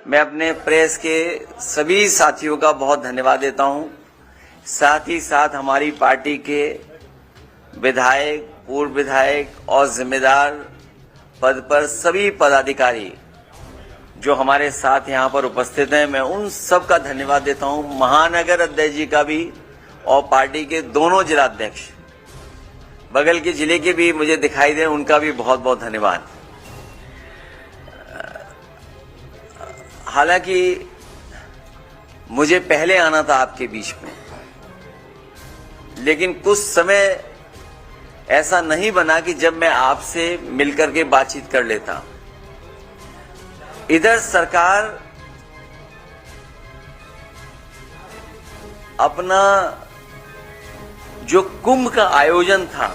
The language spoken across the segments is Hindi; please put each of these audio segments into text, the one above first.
मैं अपने प्रेस के सभी साथियों का बहुत धन्यवाद देता हूं। साथ ही साथ हमारी पार्टी के विधायक, पूर्व विधायक और जिम्मेदार पद पर सभी पदाधिकारी जो हमारे साथ यहां पर उपस्थित हैं, मैं उन सब का धन्यवाद देता हूं। महानगर अध्यक्ष जी का भी और पार्टी के दोनों जिलाध्यक्ष, बगल के जिले के भी मुझे दिखाई दे, उनका भी बहुत बहुत धन्यवाद। हालांकि मुझे पहले आना था आपके बीच में, लेकिन कुछ समय ऐसा नहीं बना कि जब मैं आपसे मिलकर के बातचीत कर लेता। इधर सरकार अपना जो कुंभ का आयोजन था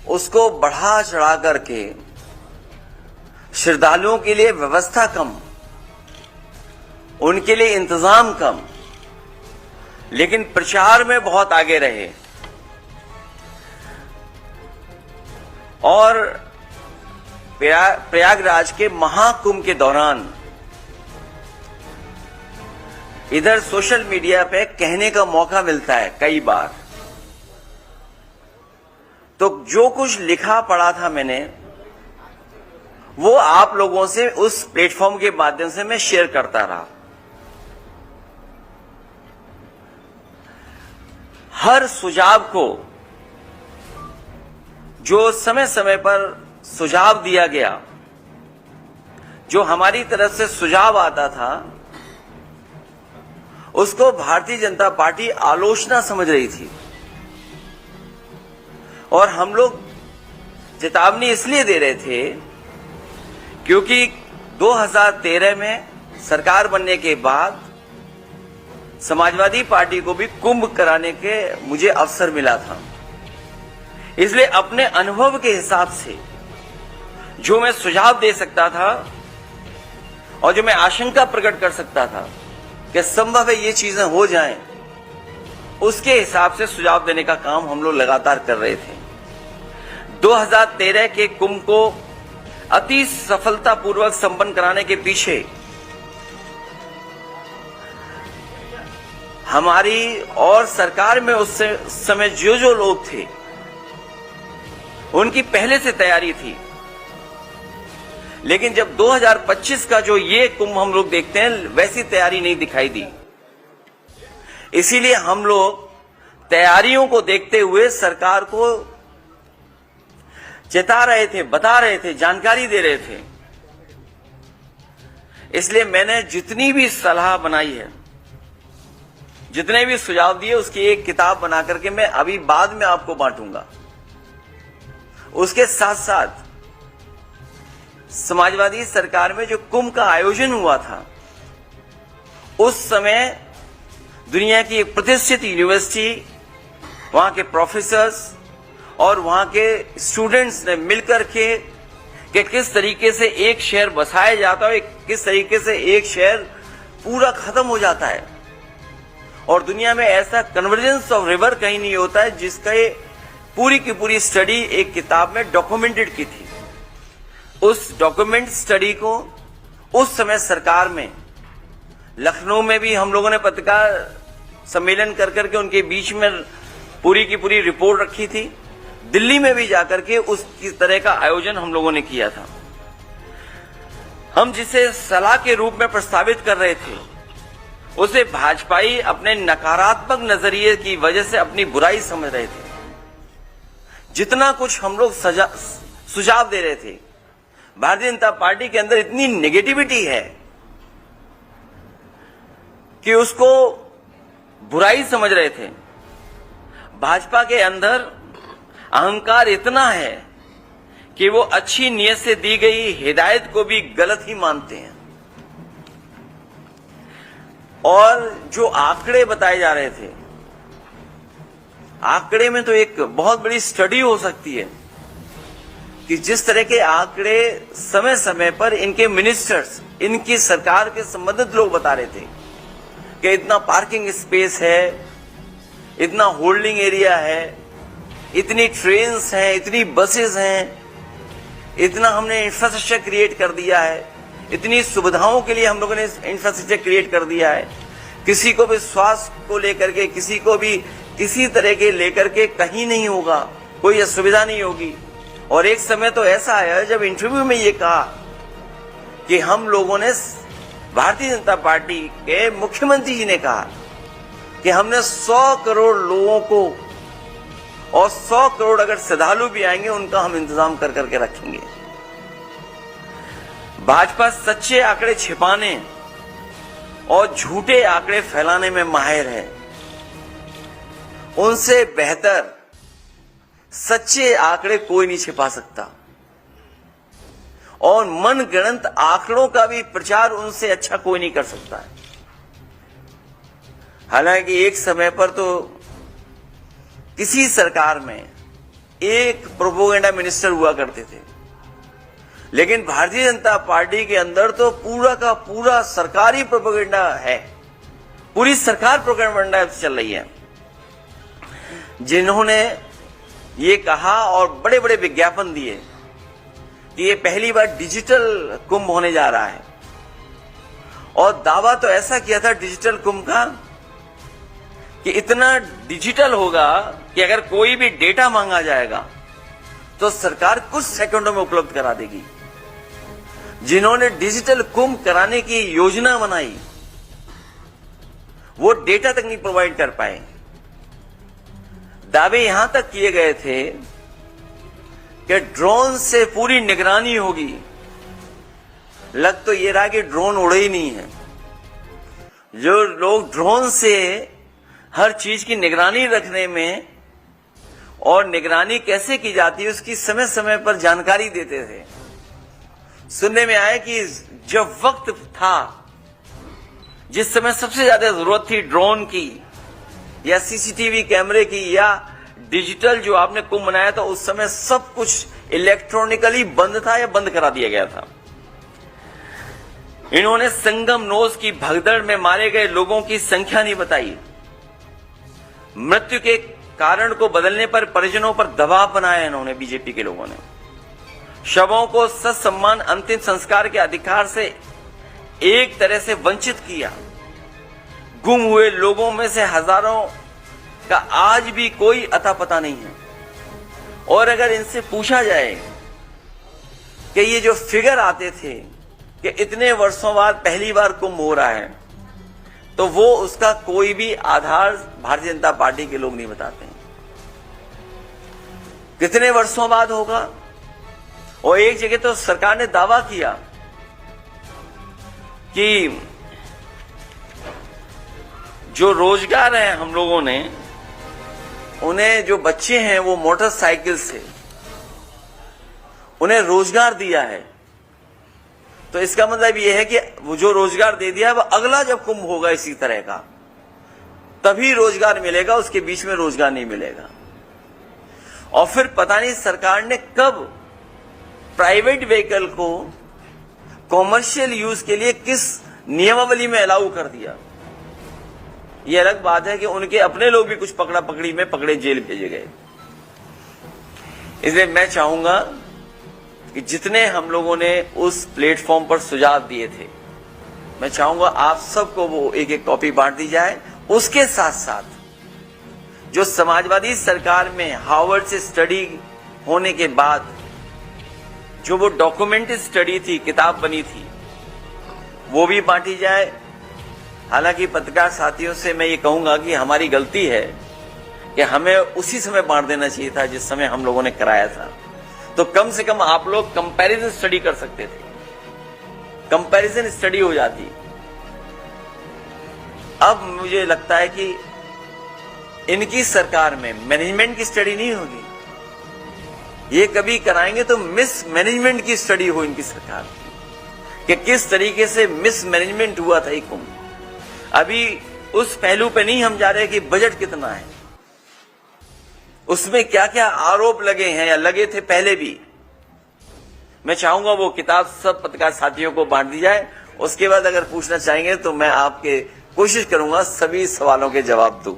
उसको बढ़ा चढ़ा करके, श्रद्धालुओं के लिए व्यवस्था कम, उनके लिए इंतजाम कम, लेकिन प्रचार में बहुत आगे रहे। और प्रयागराज के महाकुंभ के दौरान इधर सोशल मीडिया पे कहने का मौका मिलता है कई बार, तो जो कुछ लिखा पढ़ा था मैंने, वो आप लोगों से उस प्लेटफॉर्म के माध्यम से मैं शेयर करता रहा। हर सुझाव को जो समय समय पर सुझाव दिया गया, जो हमारी तरफ से सुझाव आता था, उसको भारतीय जनता पार्टी आलोचना समझ रही थी। और हम लोग चेतावनी इसलिए दे रहे थे क्योंकि 2013 में सरकार बनने के बाद समाजवादी पार्टी को भी कुंभ कराने के मुझे अवसर मिला था। इसलिए अपने अनुभव के हिसाब से जो मैं सुझाव दे सकता था और जो मैं आशंका प्रकट कर सकता था कि संभव है ये चीजें हो जाएं, उसके हिसाब से सुझाव देने का काम हम लोग लगातार कर रहे थे। 2013 के कुंभ को अति सफलतापूर्वक संपन्न कराने के पीछे हमारी और सरकार में उस समय जो लोग थे, उनकी पहले से तैयारी थी। लेकिन जब 2025 का जो ये कुंभ हम लोग देखते हैं, वैसी तैयारी नहीं दिखाई दी। इसीलिए हम लोग तैयारियों को देखते हुए सरकार को चेता रहे थे, बता रहे थे, जानकारी दे रहे थे। इसलिए मैंने जितनी भी सलाह बनाई है, जितने भी सुझाव दिए, उसकी एक किताब बना करके मैं अभी बाद में आपको बांटूंगा। उसके साथ साथ समाजवादी सरकार में जो कुंभ का आयोजन हुआ था, उस समय दुनिया की एक प्रतिष्ठित यूनिवर्सिटी, वहां के प्रोफेसर्स और वहां के स्टूडेंट्स ने मिलकर के कि किस तरीके से एक शहर बसाया जाता है, किस तरीके से एक शहर पूरा खत्म हो जाता है। और दुनिया में ऐसा कन्वर्जेंस ऑफ रिवर कहीं नहीं होता है, जिसका पूरी की पूरी स्टडी एक किताब में डॉक्यूमेंटेड की थी। उस डॉक्यूमेंट स्टडी को उस समय सरकार में, लखनऊ में भी हम लोगों ने पत्रकार सम्मेलन कर करके उनके बीच में पूरी की पूरी रिपोर्ट रखी थी। दिल्ली में भी जाकर के उस तरह का आयोजन हम लोगों ने किया था। हम जिसे सलाह के रूप में प्रस्तावित कर रहे थे, उसे भाजपाई अपने नकारात्मक नजरिए की वजह से अपनी बुराई समझ रहे थे। जितना कुछ हम लोग सुझाव दे रहे थे, भारतीय जनता पार्टी के अंदर इतनी नेगेटिविटी है कि उसको बुराई समझ रहे थे। भाजपा के अंदर अहंकार इतना है कि वो अच्छी नीयत से दी गई हिदायत को भी गलत ही मानते हैं। और जो आंकड़े बताए जा रहे थे, आंकड़े में तो एक बहुत बड़ी स्टडी हो सकती है कि जिस तरह के आंकड़े समय समय पर इनके मिनिस्टर्स, इनकी सरकार के संबंधित लोग बता रहे थे कि इतना पार्किंग स्पेस है, इतना होल्डिंग एरिया है, इतनी ट्रेन्स हैं, इतनी बसेस हैं, इतना हमने इंफ्रास्ट्रक्चर क्रिएट कर दिया है, इतनी सुविधाओं के लिए हम लोगों ने इंफ्रास्ट्रक्चर क्रिएट कर दिया है। किसी को भी स्वास्थ्य को लेकर के, किसी को भी किसी तरह के लेकर के कहीं नहीं होगा, कोई असुविधा नहीं होगी। और एक समय तो ऐसा आया जब इंटरव्यू में ये कहा कि हम लोगों ने, भारतीय जनता पार्टी के मुख्यमंत्री जी ने कहा कि हमने 100 करोड़ लोगों को, और 100 करोड़ अगर श्रद्धालु भी आएंगे उनका हम इंतजाम कर करके रखेंगे। भाजपा सच्चे आंकड़े छिपाने और झूठे आंकड़े फैलाने में माहिर है। उनसे बेहतर सच्चे आंकड़े कोई नहीं छिपा सकता, और मनगढ़ंत आंकड़ों का भी प्रचार उनसे अच्छा कोई नहीं कर सकता है। हालांकि एक समय पर तो किसी सरकार में एक प्रोपोगेंडा मिनिस्टर हुआ करते थे, लेकिन भारतीय जनता पार्टी के अंदर तो पूरा का पूरा सरकारी प्रोपोगेंडा है। पूरी सरकार प्रोपोगेंडा चल रही है। जिन्होंने ये कहा और बड़े बड़े विज्ञापन दिए कि ये पहली बार डिजिटल कुंभ होने जा रहा है, और दावा तो ऐसा किया था डिजिटल कुंभ का कि इतना डिजिटल होगा कि अगर कोई भी डेटा मांगा जाएगा तो सरकार कुछ सेकंडों में उपलब्ध करा देगी। जिन्होंने डिजिटल कुंभ कराने की योजना बनाई वो डेटा तक नहीं प्रोवाइड कर पाए। दावे यहां तक किए गए थे कि ड्रोन से पूरी निगरानी होगी। लग तो ये रहा कि ड्रोन उड़े ही नहीं है। जो लोग ड्रोन से हर चीज की निगरानी रखने में और निगरानी कैसे की जाती है उसकी समय समय पर जानकारी देते थे। सुनने में आया कि जब वक्त था, जिस समय सबसे ज्यादा जरूरत थी ड्रोन की या सीसीटीवी कैमरे की या डिजिटल जो आपने कुंभ बनाया था, उस समय सब कुछ इलेक्ट्रॉनिकली बंद था या बंद करा दिया गया था। इन्होंने संगम नोज की भगदड़ में मारे गए लोगों की संख्या नहीं बताई। मृत्यु के कारण को बदलने पर परिजनों पर दबाव बनाया इन्होंने, बीजेपी के लोगों ने। शवों को ससम्मान अंतिम संस्कार के अधिकार से एक तरह से वंचित किया। गुम हुए लोगों में से हजारों का आज भी कोई अता पता नहीं है। और अगर इनसे पूछा जाए कि ये जो फिगर आते थे कि इतने वर्षों बाद पहली बार कुंभ हो रहा है, तो वो उसका कोई भी आधार भारतीय जनता पार्टी के लोग नहीं बताते हैं। कितने वर्षों बाद होगा? और एक जगह तो सरकार ने दावा किया कि जो रोजगार है हम लोगों ने, उन्हें जो बच्चे हैं वो मोटरसाइकिल से उन्हें रोजगार दिया है। तो इसका मतलब यह है कि वो जो रोजगार दे दिया है वो अगला जब कुंभ होगा इसी तरह का तभी रोजगार मिलेगा, उसके बीच में रोजगार नहीं मिलेगा। और फिर पता नहीं सरकार ने कब प्राइवेट व्हीकल को कॉमर्शियल यूज के लिए किस नियमावली में अलाउ कर दिया। ये अलग बात है कि उनके अपने लोग भी कुछ पकड़ा पकड़ी में पकड़े, जेल भेजे गए। इसलिए मैं चाहूंगा कि जितने हम लोगों ने उस प्लेटफॉर्म पर सुझाव दिए थे, मैं चाहूंगा आप सबको वो एक एक कॉपी बांट दी जाए। उसके साथ साथ जो समाजवादी सरकार में हार्वर्ड से स्टडी होने के बाद जो वो डॉक्यूमेंटेड स्टडी थी, किताब बनी थी, वो भी बांटी जाए। हालांकि पत्रकार साथियों से मैं ये कहूंगा कि हमारी गलती है कि हमें उसी समय बांट देना चाहिए था जिस समय हम लोगों ने कराया था। तो कम से कम आप लोग कंपैरिजन स्टडी कर सकते थे, कंपैरिजन स्टडी हो जाती। अब मुझे लगता है कि इनकी सरकार में मैनेजमेंट की स्टडी नहीं होगी। ये कभी कराएंगे तो मिस मैनेजमेंट की स्टडी हो इनकी सरकार की, कि किस तरीके से मिस मैनेजमेंट हुआ था ये कुंभ। अभी उस पहलू पे नहीं हम जा रहे कि बजट कितना है, उसमें क्या क्या आरोप लगे हैं या लगे थे पहले भी। मैं चाहूंगा वो किताब सब पत्रकार साथियों को बांट दी जाए। उसके बाद अगर पूछना चाहेंगे तो मैं आपके कोशिश करूंगा सभी सवालों के जवाब दूं।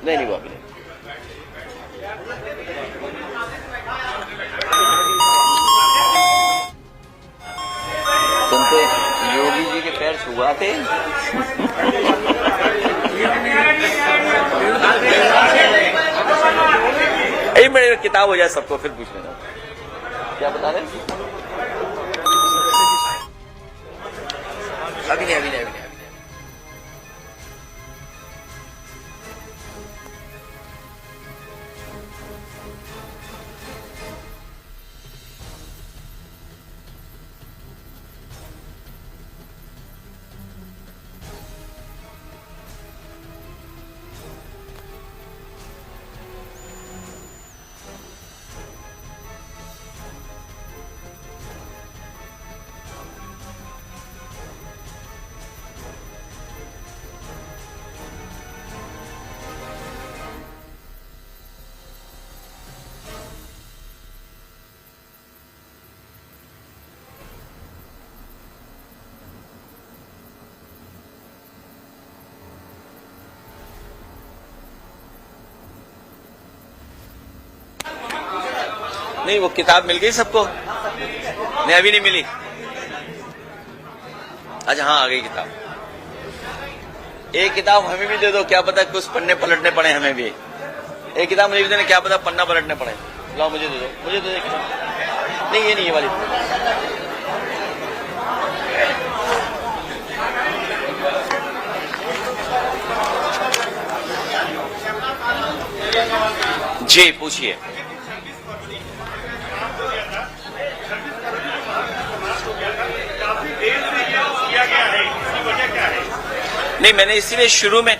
नहीं वो अभी हुआ थे। एक मिनट किताब हो जाए सबको फिर पूछ लेना। क्या बता रहे हैं? अभी नहीं। नहीं, वो किताब मिल गई सबको? नहीं, अभी नहीं मिली। अच्छा, हाँ, आ गई किताब। एक किताब हमें भी दे दो, क्या पता कुछ पन्ने पलटने पड़े हमें भी। एक किताब मुझे भी देना, क्या पता पन्ना पलटने पड़े। लाओ, मुझे दे दो, मुझे दे दो किताब। नहीं, ये नहीं, ये वाली। जी पूछिए। नहीं, मैंने इसीलिए शुरू में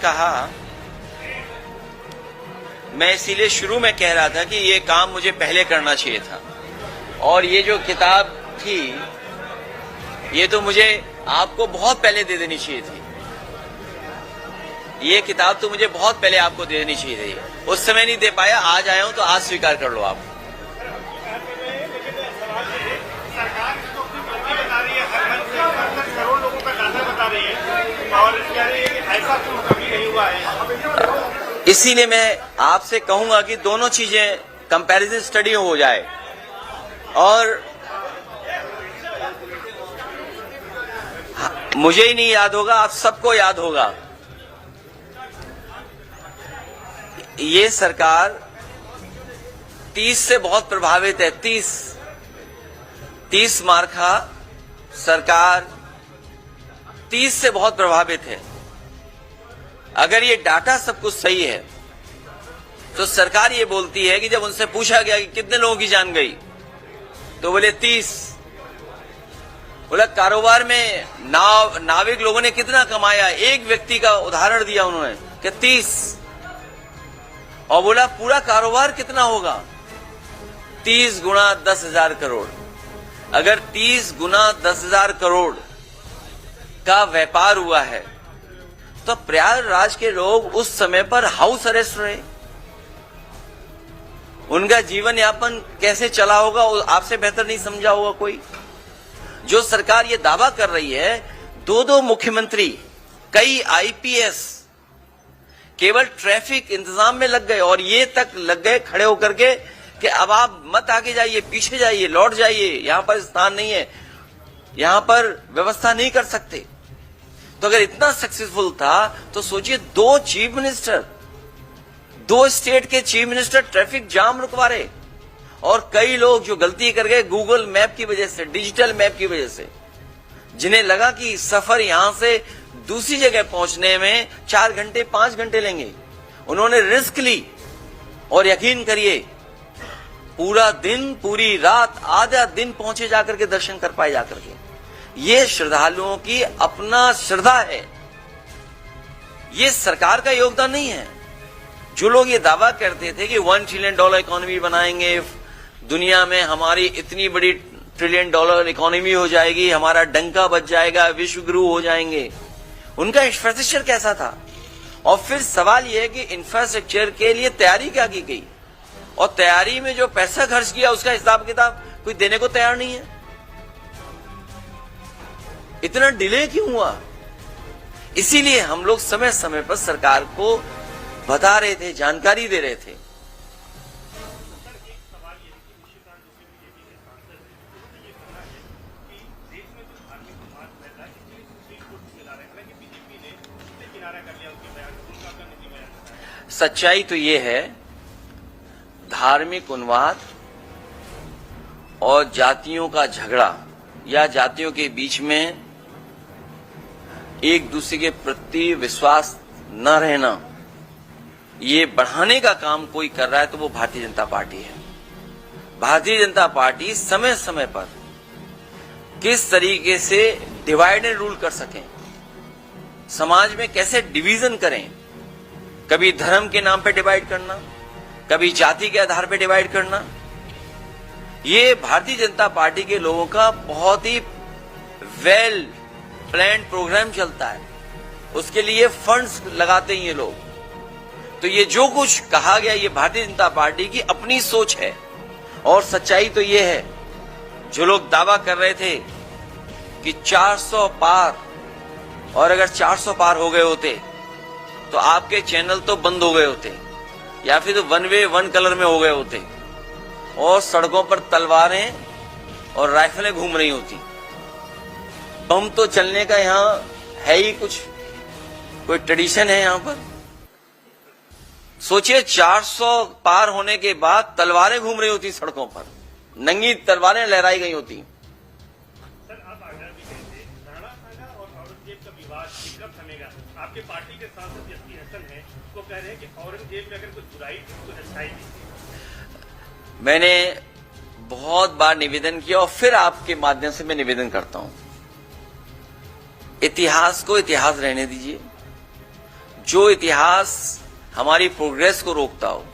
कह रहा था कि ये काम मुझे पहले करना चाहिए था, और ये जो किताब थी ये तो मुझे आपको बहुत पहले दे देनी चाहिए थी। ये किताब तो मुझे बहुत पहले आपको दे देनी चाहिए थी, उस समय नहीं दे पाया, आज आया हूं तो आज स्वीकार कर लो आप। इसीलिए मैं आपसे कहूंगा कि दोनों चीजें कंपैरिजन स्टडी हो जाए, और मुझे ही नहीं याद होगा, आप सबको याद होगा। ये सरकार 30 से बहुत प्रभावित है। 30 मार्का सरकार 30 से बहुत प्रभावित है। अगर ये डाटा सब कुछ सही है तो सरकार ये बोलती है कि जब उनसे पूछा गया कि कितने लोगों की जान गई तो बोले 30। बोला कारोबार में नाविक लोगों ने कितना कमाया, एक व्यक्ति का उदाहरण दिया उन्होंने कि 30, और बोला पूरा कारोबार कितना होगा, 30 गुना 10,000 करोड़। अगर 30 गुना 10,000 करोड़ का व्यापार हुआ है तो प्रयागराज के लोग उस समय पर हाउस अरेस्ट रहे। उनका जीवन यापन कैसे चला होगा आपसे बेहतर नहीं समझा होगा कोई। जो सरकार ये दावा कर रही है, 2 मुख्यमंत्री, कई आईपीएस केवल ट्रैफिक इंतजाम में लग गए, और ये तक लग गए खड़े होकर के कि अब आप मत आगे जाइए, पीछे जाइए, लौट जाइए, यहां पर स्थान नहीं है, यहां पर व्यवस्था नहीं कर सकते। तो अगर इतना सक्सेसफुल था तो सोचिए 2 चीफ मिनिस्टर, 2 स्टेट के चीफ मिनिस्टर ट्रैफिक जाम रुकवा रहे, और कई लोग जो गलती कर गए गूगल मैप की वजह से, डिजिटल मैप की वजह से, जिन्हें लगा कि सफर यहां से दूसरी जगह पहुंचने में 4 घंटे 5 घंटे लेंगे, उन्होंने रिस्क ली, और यकीन करिए पूरा दिन, पूरी रात, आधा दिन पहुंचे जाकर के दर्शन कर पाए जाकर के। ये श्रद्धालुओं की अपना श्रद्धा है, ये सरकार का योगदान नहीं है। जो लोग ये दावा करते थे कि $1 ट्रिलियन इकोनॉमी बनाएंगे, दुनिया में हमारी इतनी बड़ी $1 ट्रिलियन इकोनॉमी हो जाएगी, हमारा डंका बच जाएगा, विश्व गुरु हो जाएंगे, उनका इंफ्रास्ट्रक्चर कैसा था? और फिर सवाल यह है कि इंफ्रास्ट्रक्चर के लिए तैयारी क्या की गई, और तैयारी में जो पैसा खर्च किया उसका हिसाब किताब कोई देने को तैयार नहीं है। इतना डिले क्यों हुआ? इसीलिए हम लोग समय समय पर सरकार को बता रहे थे, जानकारी दे रहे थे। सच्चाई तो ये है, धार्मिक उन्माद और जातियों का झगड़ा या जातियों के बीच में एक दूसरे के प्रति विश्वास न रहना, ये बढ़ाने का काम कोई कर रहा है तो वो भारतीय जनता पार्टी है। भारतीय जनता पार्टी समय समय पर किस तरीके से डिवाइड एंड रूल कर सकें, समाज में कैसे डिवीजन करें, कभी धर्म के नाम पे डिवाइड करना, कभी जाति के आधार पे डिवाइड करना, ये भारतीय जनता पार्टी के लोगों का बहुत ही वेल प्लान्ड प्रोग्राम चलता है। उसके लिए फंड्स लगाते हैं ये लोग। तो ये जो कुछ कहा गया, ये भारतीय जनता पार्टी की अपनी सोच है। और सच्चाई तो ये है, जो लोग दावा कर रहे थे कि 400 पार, और अगर 400 पार हो गए होते तो आपके चैनल तो बंद हो गए होते, या फिर तो वन वे वन कलर में हो गए होते, और सड़कों पर तलवारें और राइफलें घूम रही होती। बम तो चलने का यहाँ है ही कुछ, कोई ट्रेडिशन है यहाँ पर। सोचिए 400 पार होने के बाद तलवारें घूम रही होती सड़कों पर, नंगी तलवारें लहराई गई होती। सर, आप आगरा भी गए थे, राणा सांगा और औरंगजेब का विवाद कब थमेगा? आपके पार्टी के सांसद एसपी हसन हैं, वो कह रहे हैं कि औरंगजेब में अगर कुछ बुराई थी तो अच्छाई थी। मैंने बहुत बार निवेदन किया और फिर आपके माध्यम से मैं निवेदन करता हूं, इतिहास को इतिहास रहने दीजिए। जो इतिहास हमारी प्रोग्रेस को रोकता हो,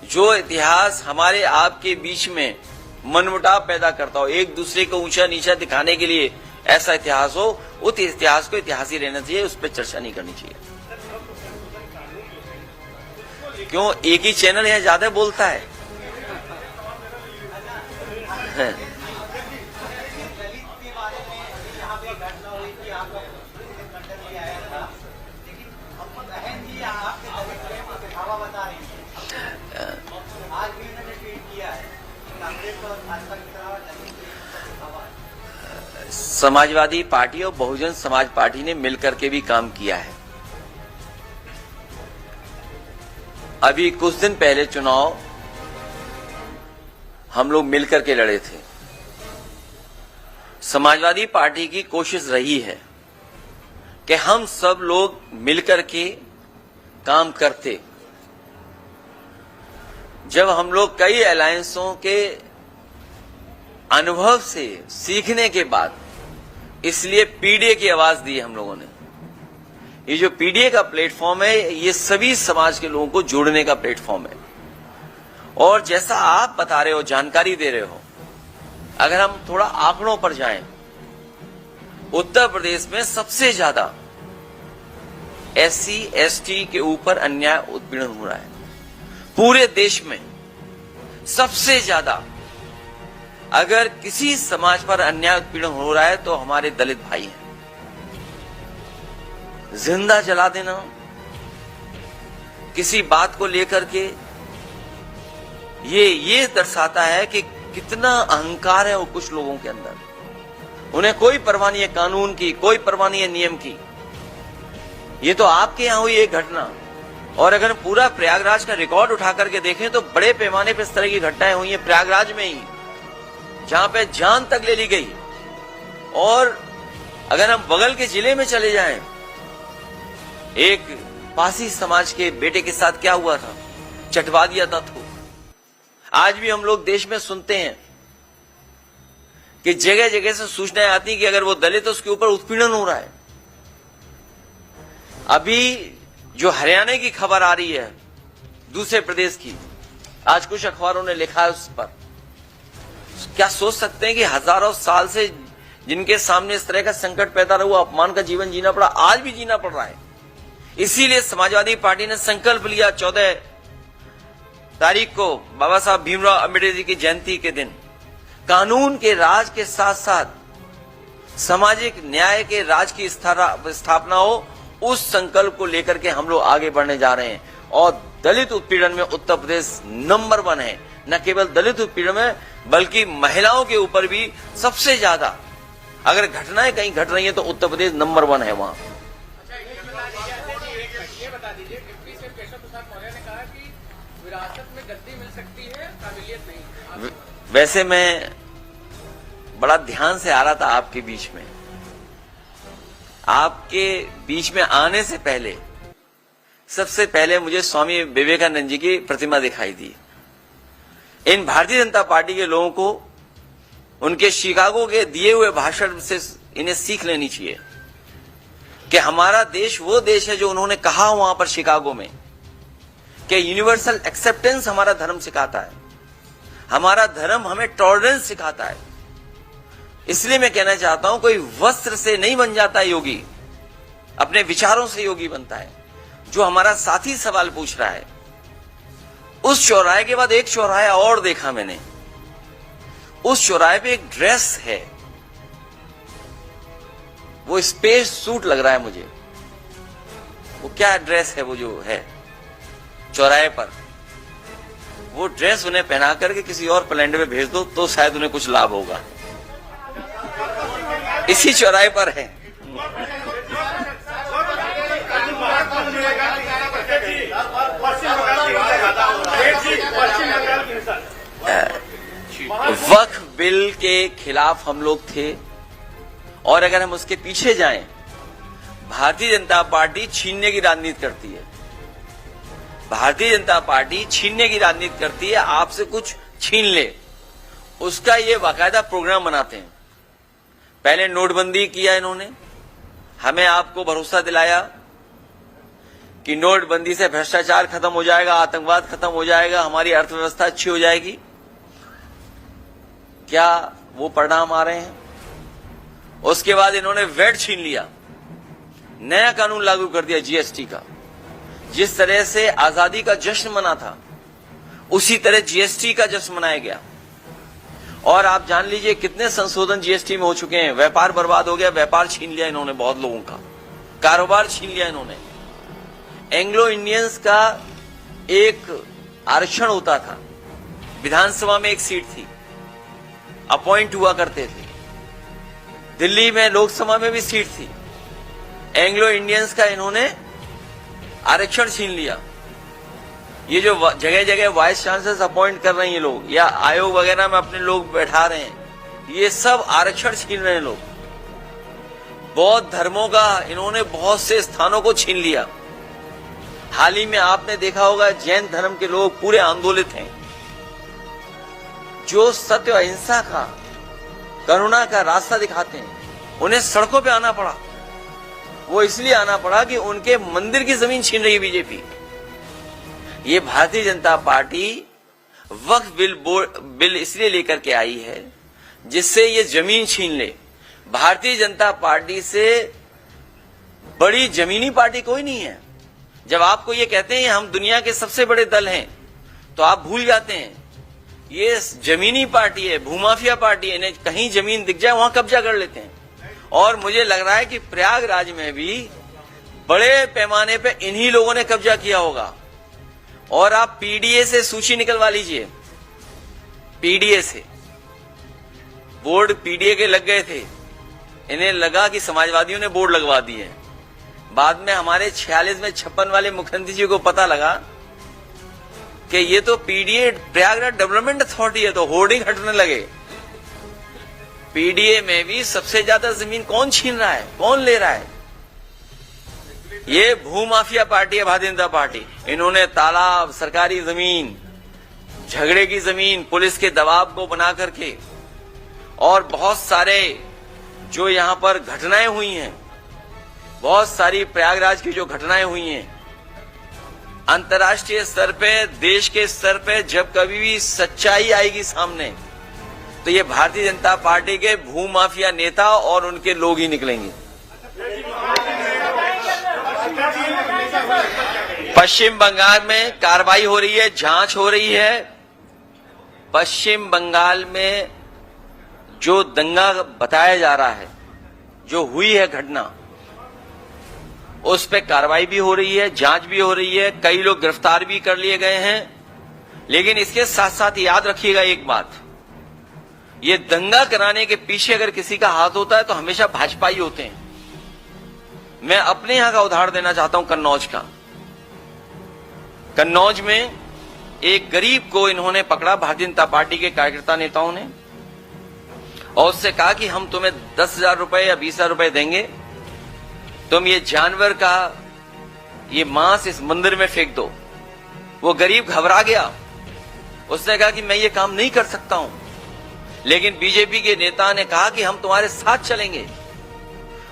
जो इतिहास हमारे आपके बीच में मनमुटाव पैदा करता हो, एक दूसरे को ऊंचा नीचा दिखाने के लिए ऐसा इतिहास हो, उस इतिहास को इतिहास ही रहना चाहिए, उस पर चर्चा नहीं करनी चाहिए। क्यों एक ही चैनल यहाँ ज्यादा बोलता है? समाजवादी पार्टी और बहुजन समाज पार्टी ने मिलकर के भी काम किया है। अभी कुछ दिन पहले चुनाव हम लोग मिलकर के लड़े थे। समाजवादी पार्टी की कोशिश रही है कि हम सब लोग मिलकर के काम करते। जब हम लोग कई अलायंसों के अनुभव से सीखने के बाद इसलिए पीडीए की आवाज दी हम लोगों ने। ये जो पीडीए का प्लेटफॉर्म है, ये सभी समाज के लोगों को जोड़ने का प्लेटफॉर्म है। और जैसा आप बता रहे हो, जानकारी दे रहे हो, अगर हम थोड़ा आंकड़ों पर जाएं, उत्तर प्रदेश में सबसे ज्यादा एससी एसटी के ऊपर अन्याय उत्पीड़न हो रहा है। पूरे देश में सबसे ज्यादा अगर किसी समाज पर अन्याय उत्पीड़न हो रहा है तो हमारे दलित भाई हैं। जिंदा जला देना किसी बात को लेकर के, ये दर्शाता है कि कितना अहंकार है वो कुछ लोगों के अंदर। उन्हें कोई परवाह नहीं है कानून की, कोई परवाह नहीं है नियम की। ये तो आपके यहां हुई एक घटना, और अगर पूरा प्रयागराज का रिकॉर्ड उठा करके देखें तो बड़े पैमाने पर इस तरह की घटनाएं हुई हैं प्रयागराज में ही, जहां पे जान तक ले ली गई। और अगर हम बगल के जिले में चले जाएं, एक पासी समाज के बेटे के साथ क्या हुआ था, चटवा दिया था थूक। आज भी हम लोग देश में सुनते हैं कि जगह जगह से सूचनाएं आती कि अगर वो दलित है उसके ऊपर उत्पीड़न हो रहा है। अभी जो हरियाणा की खबर आ रही है दूसरे प्रदेश की, आज कुछ अखबारों ने लिखा है उस पर। क्या सोच सकते हैं कि हजारों साल से जिनके सामने इस तरह का संकट पैदा हुआ, अपमान का जीवन जीना पड़ा, आज भी जीना पड़ रहा है। इसीलिए समाजवादी पार्टी ने संकल्प लिया 14 तारीख को बाबा साहब भीमराव अम्बेडकर जी की जयंती के दिन कानून के राज के साथ साथ सामाजिक न्याय के राज की स्थापना हो। उस संकल्प को लेकर के हम लोग आगे बढ़ने जा रहे हैं। और दलित उत्पीड़न में उत्तर प्रदेश नंबर 1 है। न केवल दलित उत्पीड़न में बल्कि महिलाओं के ऊपर भी सबसे ज्यादा अगर घटनाएं कहीं घट रही हैं तो उत्तर प्रदेश नंबर 1 है वहां। अच्छा, ये बता दीजिए, वैसे मैं बड़ा ध्यान से आ रहा था आपके बीच में। आपके बीच में आने से पहले सबसे पहले मुझे स्वामी विवेकानंद जी की प्रतिमा दिखाई दी। इन भारतीय जनता पार्टी के लोगों को उनके शिकागो के दिए हुए भाषण से इन्हें सीख लेनी चाहिए कि हमारा देश वो देश है जो उन्होंने कहा वहां पर शिकागो में कि यूनिवर्सल एक्सेप्टेंस हमारा धर्म सिखाता है, हमारा धर्म हमें टॉलरेंस सिखाता है। इसलिए मैं कहना चाहता हूं कोई वस्त्र से नहीं बन जाता योगी, अपने विचारों से योगी बनता है। जो हमारा साथी सवाल पूछ रहा है, उस चौराहे के बाद एक चौराहा और देखा मैंने। उस चौराहे पे एक ड्रेस है, वो स्पेस सूट लग रहा है मुझे। वो क्या ड्रेस है वो जो है चौराहे पर, वो ड्रेस उन्हें पहना करके किसी और प्लेनेट में भेज दो तो शायद उन्हें कुछ लाभ होगा। इसी चौराहे पर है। वक्फ बिल के खिलाफ हम लोग थे, और अगर हम उसके पीछे जाएं, भारतीय जनता पार्टी छीनने की राजनीति करती है। भारतीय जनता पार्टी छीनने की राजनीति करती है, आपसे कुछ छीन ले, उसका ये बाकायदा प्रोग्राम बनाते हैं। पहले नोटबंदी किया इन्होंने, हमें आपको भरोसा दिलाया कि नोटबंदी से भ्रष्टाचार खत्म हो जाएगा, आतंकवाद खत्म हो जाएगा, हमारी अर्थव्यवस्था अच्छी हो जाएगी। क्या वो परिणाम आ रहे हैं? उसके बाद इन्होंने वैट छीन लिया, नया कानून लागू कर दिया जीएसटी का। जिस तरह से आजादी का जश्न मना था, उसी तरह जीएसटी का जश्न मनाया गया। और आप जान लीजिए कितने संशोधन जीएसटी में हो चुके हैं। व्यापार बर्बाद हो गया, व्यापार छीन लिया इन्होंने बहुत लोगों का, कारोबार छीन लिया इन्होंने। एंग्लो इंडियंस का एक आरक्षण होता था, विधानसभा में एक सीट थी, अपॉइंट हुआ करते थे। दिल्ली में लोकसभा में भी सीट थी। एंग्लो इंडियंस का इन्होंने आरक्षण छीन लिया। ये जो जगह जगह वाइस चांसलर्स अपॉइंट कर रहे हैं लोग, या आयोग वगैरह में अपने लोग बैठा रहे हैं, ये सब आरक्षण छीन रहे हैं लोग। बौद्ध धर्मों का इन्होंने बहुत से स्थानों को छीन लिया। हाल ही में आपने देखा होगा जैन धर्म के लोग पूरे आंदोलित हैं। जो सत्य अहिंसा का, करुणा का रास्ता दिखाते हैं, उन्हें सड़कों पे आना पड़ा। वो इसलिए आना पड़ा कि उनके मंदिर की जमीन छीन रही है बीजेपी। ये भारतीय जनता पार्टी वक्फ बिल इसलिए लेकर के आई है जिससे ये जमीन छीन ले। भारतीय जनता पार्टी से बड़ी जमीनी पार्टी कोई नहीं है। जब आपको ये कहते हैं हम दुनिया के सबसे बड़े दल हैं, तो आप भूल जाते हैं ये जमीनी पार्टी है, भूमाफिया पार्टी है। इन्हें कहीं जमीन दिख जाए वहां कब्जा कर लेते हैं। और मुझे लग रहा है कि प्रयागराज में भी बड़े पैमाने पे इन्हीं लोगों ने कब्जा किया होगा। और आप पीडीए से सूची निकलवा लीजिए, पीडीए से बोर्ड पीडीए के लग गए थे, इन्हें लगा कि समाजवादियों ने बोर्ड लगवा दिए। बाद में हमारे 46 में 56 वाले मुख्यमंत्री जी को पता लगा कि ये तो पीडीए प्रयागराज डेवलपमेंट अथॉरिटी है, तो होर्डिंग हटने लगे। पीडीए में भी सबसे ज्यादा जमीन कौन छीन रहा है, कौन ले रहा है? ये भूमाफिया पार्टी है भारतीय जनता पार्टी। इन्होंने तालाब, सरकारी जमीन, झगड़े की जमीन, पुलिस के दबाव को बना करके, और बहुत सारे जो यहां पर घटनाएं हुई हैं, बहुत सारी प्रयागराज की जो घटनाएं हुई हैं, अंतर्राष्ट्रीय स्तर पे, देश के स्तर पे जब कभी भी सच्चाई आएगी सामने, तो ये भारतीय जनता पार्टी के भूमाफिया नेता और उनके लोग ही निकलेंगे। पश्चिम बंगाल में कार्रवाई हो रही है, जांच हो रही है। पश्चिम बंगाल में जो दंगा बताया जा रहा है, जो हुई है घटना, उस पे कार्रवाई भी हो रही है, जांच भी हो रही है, कई लोग गिरफ्तार भी कर लिए गए हैं। लेकिन इसके साथ साथ याद रखिएगा एक बात, ये दंगा कराने के पीछे अगर किसी का हाथ होता है तो हमेशा भाजपा ही होते हैं। मैं अपने यहां का उदाहरण देना चाहता हूं, कन्नौज का। कन्नौज में एक गरीब को इन्होंने पकड़ा, भारतीय जनता पार्टी के कार्यकर्ता नेताओं ने, और उससे कहा कि हम तुम्हें 10,000 रुपए या 20,000 रुपए देंगे, तुम ये जानवर का ये मांस इस मंदिर में फेंक दो। वो गरीब घबरा गया, उसने कहा कि मैं ये काम नहीं कर सकता हूं, लेकिन बीजेपी के नेता ने कहा कि हम तुम्हारे साथ चलेंगे।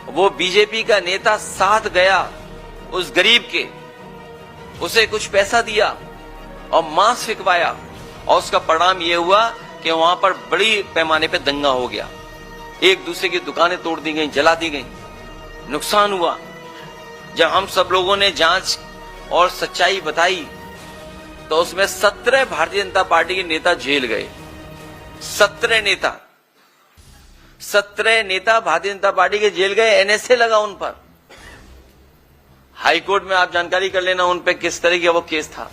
वो बीजेपी का नेता साथ गया उस गरीब के, उसे कुछ पैसा दिया और मांस फेंकवाया, और उसका परिणाम यह हुआ कि वहां पर बड़ी पैमाने पे दंगा हो गया, एक दूसरे की दुकानें तोड़ दी गई, जला दी गई, नुकसान हुआ। जब हम सब लोगों ने जांच और सच्चाई बताई तो उसमें 17 भारतीय जनता पार्टी के नेता जेल गए। 17 नेता भारतीय जनता पार्टी के जेल गए, एनएसए लगा उन पर। हाईकोर्ट में आप जानकारी कर लेना उन पे किस तरह का वो केस था।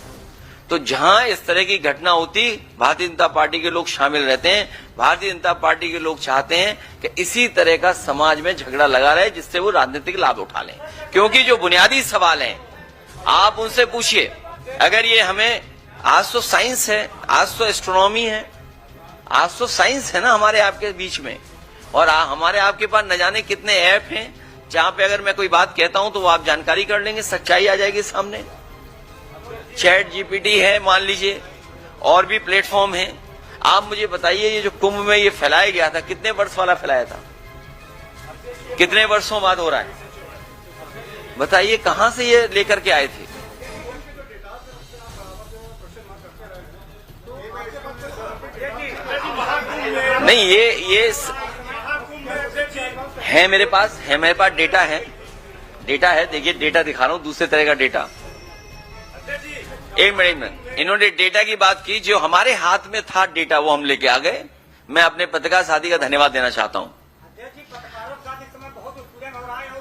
तो जहां इस तरह की घटना होती, भारतीय जनता पार्टी के लोग शामिल रहते हैं। भारतीय जनता पार्टी के लोग चाहते हैं कि इसी तरह का समाज में झगड़ा लगा रहे, जिससे वो राजनीतिक लाभ उठा लें। क्योंकि जो बुनियादी सवाल हैं आप उनसे पूछिए। अगर ये हमें, आज तो साइंस है, आज तो एस्ट्रोनॉमी है, आज तो साइंस है ना हमारे आपके बीच में, और हमारे आपके पास न जाने कितने ऐप हैं जहां पे अगर मैं कोई बात कहता हूं तो वो आप जानकारी कर लेंगे, सच्चाई आ जाएगी सामने। चैट जीपीटी है मान लीजिए, और भी प्लेटफॉर्म हैं। आप मुझे बताइए, ये जो कुंभ में ये फैलाया गया था, कितने वर्ष वाला फैलाया था, कितने वर्षों बाद हो रहा है, बताइए कहां से ये लेकर के आए थे? नहीं, ये है मेरे पास डेटा है, देखिए डेटा दिखा रहा हूं, दूसरे तरह का डेटा। एक मिनट, इन्होंने डेटा की बात की, जो हमारे हाथ में था डेटा वो हम लेके आ गए। मैं अपने पत्रकार साथी का धन्यवाद देना चाहता हूं।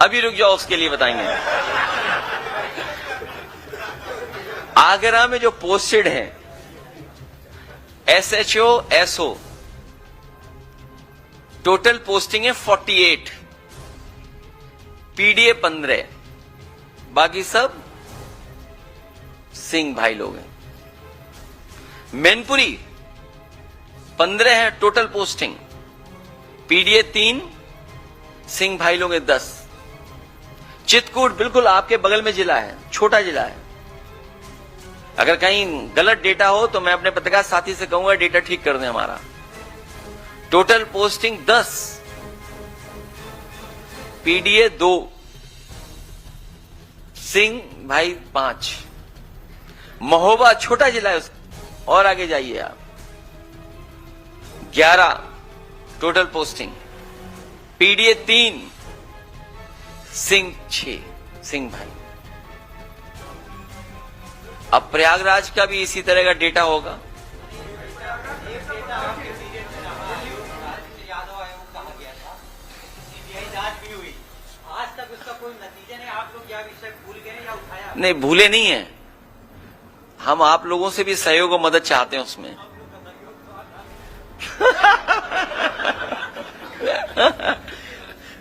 अभी रुक जाओ, उसके लिए बताएंगे। आगरा में जो पोस्टेड है SHO SO, टोटल पोस्टिंग है 48, PDA 15, बाकी सब सिंह भाई लोग हैं। मैनपुरी 15 है टोटल पोस्टिंग, PDA 3, सिंह भाई लोग हैं 10। चित्रकूट बिल्कुल आपके बगल में जिला है, छोटा जिला है। अगर कहीं गलत डेटा हो तो मैं अपने पत्रकार साथी से कहूंगा डेटा ठीक कर दें हमारा। टोटल पोस्टिंग 10, PDA 2, सिंह भाई 5। महोबा छोटा जिला है, और आगे जाइए आप, 11 total posting, PDA 3, Singh 6, Singh भाई। अब प्रयागराज का भी इसी तरह का डेटा होगा। आज तक उसका कोई नतीजा नहीं, आप लोग क्या विषय भूल गए या उठाया? नहीं, भूले नहीं है, हम आप लोगों से भी सहयोग और मदद चाहते हैं उसमें।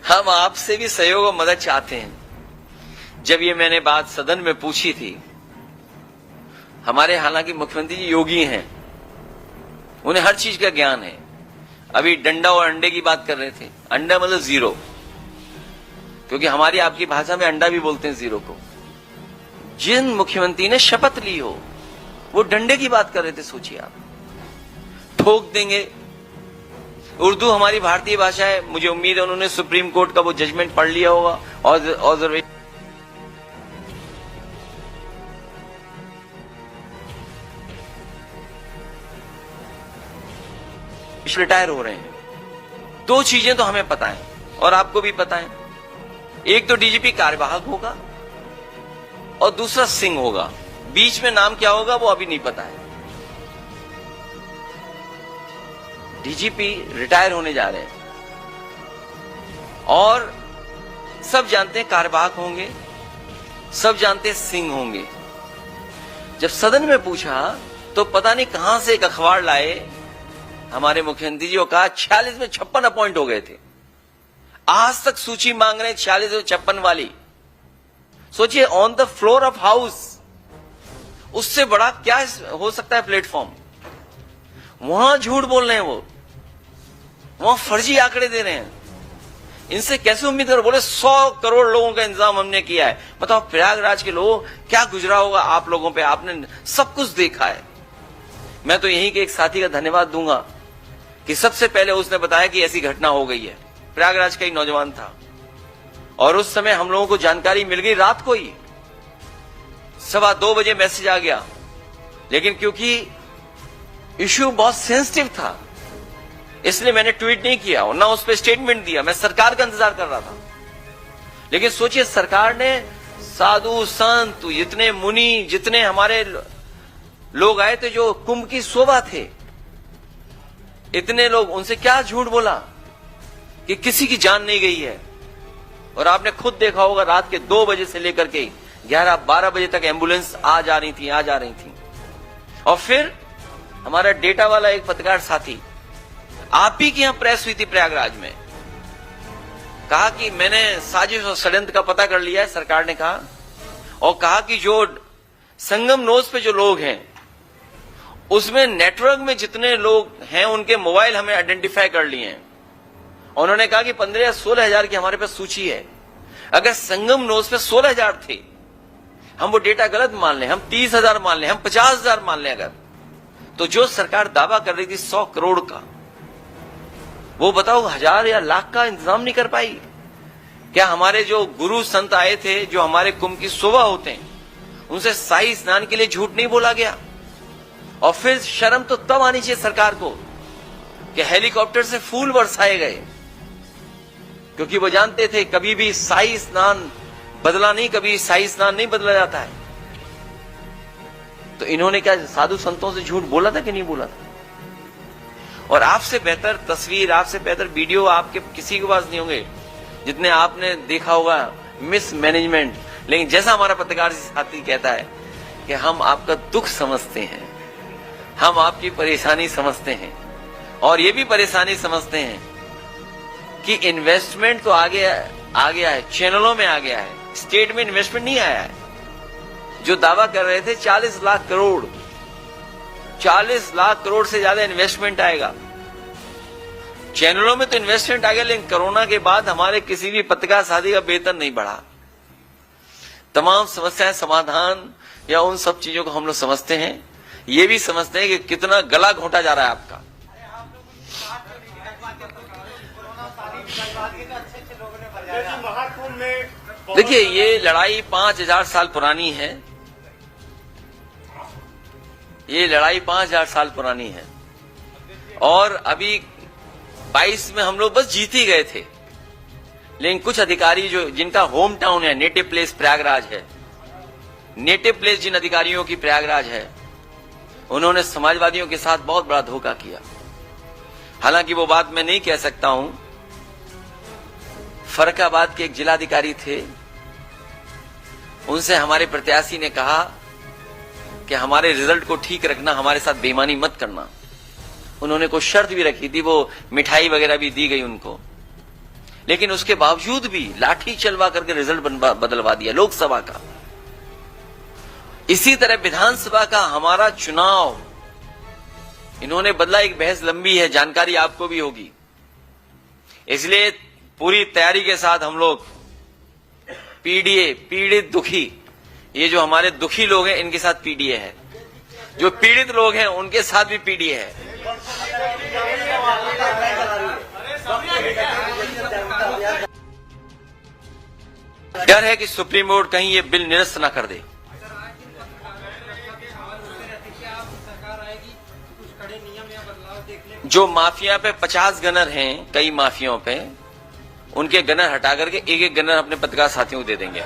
हम आपसे भी सहयोग और मदद चाहते हैं। जब ये मैंने बात सदन में पूछी थी, हमारे हालांकि मुख्यमंत्री जी योगी हैं, उन्हें हर चीज का ज्ञान है। अभी डंडा और अंडे की बात कर रहे थे, अंडा मतलब 0, क्योंकि हमारी आपकी भाषा में अंडा भी बोलते हैं 0 को। जिन मुख्यमंत्री ने शपथ ली हो वो डंडे की बात कर रहे थे, सोचिए आप। ठोक देंगे, उर्दू हमारी भारतीय भाषा है, मुझे उम्मीद है उन्होंने सुप्रीम कोर्ट का वो जजमेंट पढ़ लिया होगा। और रिटायर हो रहे हैं। 2 चीजें तो हमें पता है और आपको भी पता है, एक तो डीजीपी कार्यवाहक होगा और दूसरा सिंह होगा। बीच में नाम क्या होगा वो अभी नहीं पता है। डीजीपी रिटायर होने जा रहे हैं और सब जानते हैं कार्यवाहक होंगे, सब जानते हैं सिंह होंगे। जब सदन में पूछा तो पता नहीं कहां से एक अखबार लाए हमारे मुख्यमंत्री जी, को कहा 46 में 56 अपॉइंट हो गए थे। आज तक सूची मांग रहे हैं 46 और 56 वाली। सोचिए, on the floor of house उससे बड़ा क्या हो सकता है प्लेटफॉर्म? वहां झूठ बोल रहे हैं, वो वहां फर्जी आंकड़े दे रहे हैं। इनसे कैसे उम्मीद करो? बोले 100 करोड़ लोगों का इंतजाम हमने किया है। बताओ प्रयागराज के लोगों क्या गुजरा होगा आप लोगों पे, आपने सब कुछ देखा है। मैं तो यहीं के एक साथी का धन्यवाद दूंगा कि सबसे पहले उसने बताया कि ऐसी घटना हो गई है। प्रयागराज का ही नौजवान था और उस समय हम लोगों को जानकारी मिल गई रात को ही, 2:15 बजे मैसेज आ गया। लेकिन क्योंकि इश्यू बहुत सेंसिटिव था इसलिए मैंने ट्वीट नहीं किया और ना उस पर स्टेटमेंट दिया। मैं सरकार का इंतजार कर रहा था। लेकिन सोचिए, सरकार ने साधु संत, जितने मुनि, जितने हमारे लोग आए थे जो कुंभ की शोभा थे, इतने लोग, उनसे क्या झूठ बोला कि किसी की जान नहीं गई है। और आपने खुद देखा होगा रात के 2 बजे से लेकर के 11-12 बजे तक एम्बुलेंस आ जा रही थी। और फिर हमारा डेटा वाला एक पत्रकार साथी, आप ही की यहां प्रेस हुई थी प्रयागराज में, कहा कि मैंने साजिश और षड्यंत्र का पता कर लिया है, सरकार ने कहा, और कहा कि जो संगम नोज पे जो लोग हैं उसमें नेटवर्क में जितने लोग हैं उनके मोबाइल हमने आइडेंटिफाई कर लिए हैं। उन्होंने कहा कि 15 या 16 हजार की हमारे पास सूची है। अगर संगम नोज पे 16 हजार थे, हम वो डेटा गलत मान लें, हम 30,000 मान लें, हम 50,000 मान लें, अगर तो जो सरकार दावा कर रही थी 100 करोड़ का, वो बताओ 1000 या लाख का इंतजाम नहीं कर पाई क्या? हमारे जो गुरु संत आए थे, जो हमारे कुंभ की शोभा होते हैं, उनसे शाही स्नान के लिए झूठ नहीं बोला गया? और फिर शर्म तो तब आनी चाहिए सरकार को कि हेलीकॉप्टर से फूल बरसाए गए, क्योंकि वो जानते थे कभी भी शाही स्नान बदला नहीं, कभी शाही स्नान नहीं बदला जाता है। तो इन्होंने क्या साधु संतों से झूठ बोला था कि नहीं बोला था? और आपसे बेहतर तस्वीर, आपसे बेहतर वीडियो आपके किसी के पास नहीं होंगे जितने आपने देखा होगा मिस मैनेजमेंट। लेकिन जैसा हमारा पत्रकार साथी कहता है कि हम आपका दुख समझते हैं, हम आपकी परेशानी समझते हैं, और ये भी परेशानी समझते हैं कि इन्वेस्टमेंट तो आ गया है, चैनलों में आ गया है, स्टेट में इन्वेस्टमेंट नहीं आया है। जो दावा कर रहे थे 40 लाख करोड़, 40 लाख करोड़ से ज्यादा इन्वेस्टमेंट आएगा। चैनलों में तो इन्वेस्टमेंट आ गया, लेकिन कोरोना के बाद हमारे किसी भी पत्रकार साथी का वेतन नहीं बढ़ा। तमाम समस्याएं समाधान या उन सब चीजों को हम लोग समझते हैं, ये भी समझते हैं कि कितना गला घोटा जा रहा है आपका। देखिए, ये लड़ाई 5000 साल पुरानी है। ये लड़ाई 5000 साल पुरानी है और अभी 22 में हम लोग बस जीत ही गए थे। लेकिन कुछ अधिकारी जो जिनका होम टाउन है, नेटिव प्लेस प्रयागराज है, नेटिव प्लेस जिन अधिकारियों की प्रयागराज है, उन्होंने समाजवादियों के साथ बहुत बड़ा धोखा किया। हालांकि वो बात मैं नहीं कह सकता हूं। फर्रुखाबाद के एक जिलाधिकारी थे, उनसे हमारे प्रत्याशी ने कहा कि हमारे रिजल्ट को ठीक रखना, हमारे साथ बेईमानी मत करना। उन्होंने कोई शर्त भी रखी थी, वो मिठाई वगैरह भी दी गई उनको, लेकिन उसके बावजूद भी लाठी चलवा करके रिजल्ट बदलवा दिया लोकसभा का। इसी तरह विधानसभा का हमारा चुनाव इन्होंने बदला। एक बहस लंबी है, जानकारी आपको भी होगी, इसलिए पूरी तैयारी के साथ हम लोग पीडीए, पीड़ित दुखी, ये जो हमारे दुखी लोग हैं इनके साथ पीडीए है, जो पीड़ित लोग हैं उनके साथ भी पीडीए है। डर है कि सुप्रीम कोर्ट कहीं ये बिल निरस्त ना कर दे। जो माफिया पे 50 गनर हैं, कई माफियाओं पे, उनके गनर हटा करके एक एक गनर अपने पत्रकार साथियों को दे देंगे।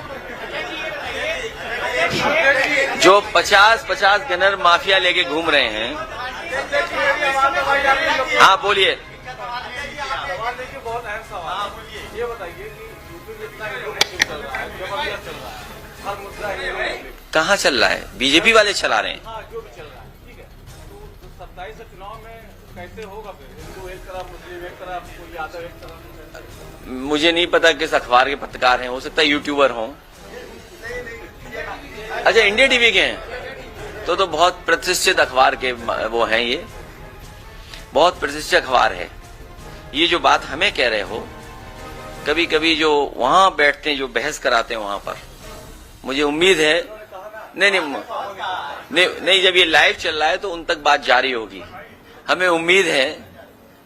जो 50 गनर माफिया लेके घूम रहे हैं। हाँ बोलिए। बहुत अहम सवाल, ये बताइए कि यूपी में इतना कहाँ चल रहा है? बीजेपी वाले चला रहे हैं। हाँ, जो भी चल रहा है, ठीक है। तो 27 से चुनाव में कैसे होगा फिर? हिंदू एक तरफ, मुस्लिम एक तरफ, कोई यादव एक तरफ। मुझे नहीं पता किस अखबार के पत्रकार हैं, हो सकता है यूट्यूबर हों। अच्छा, इंडिया टीवी के हैं। तो बहुत प्रतिष्ठित अखबार के वो हैं, ये बहुत प्रतिष्ठित अखबार है। ये जो बात हमें कह रहे हो, कभी कभी जो वहां बैठते हैं, जो बहस कराते हैं वहां पर, मुझे उम्मीद है नहीं, जब ये लाइव चल रहा है तो उन तक बात जारी होगी। हमें उम्मीद है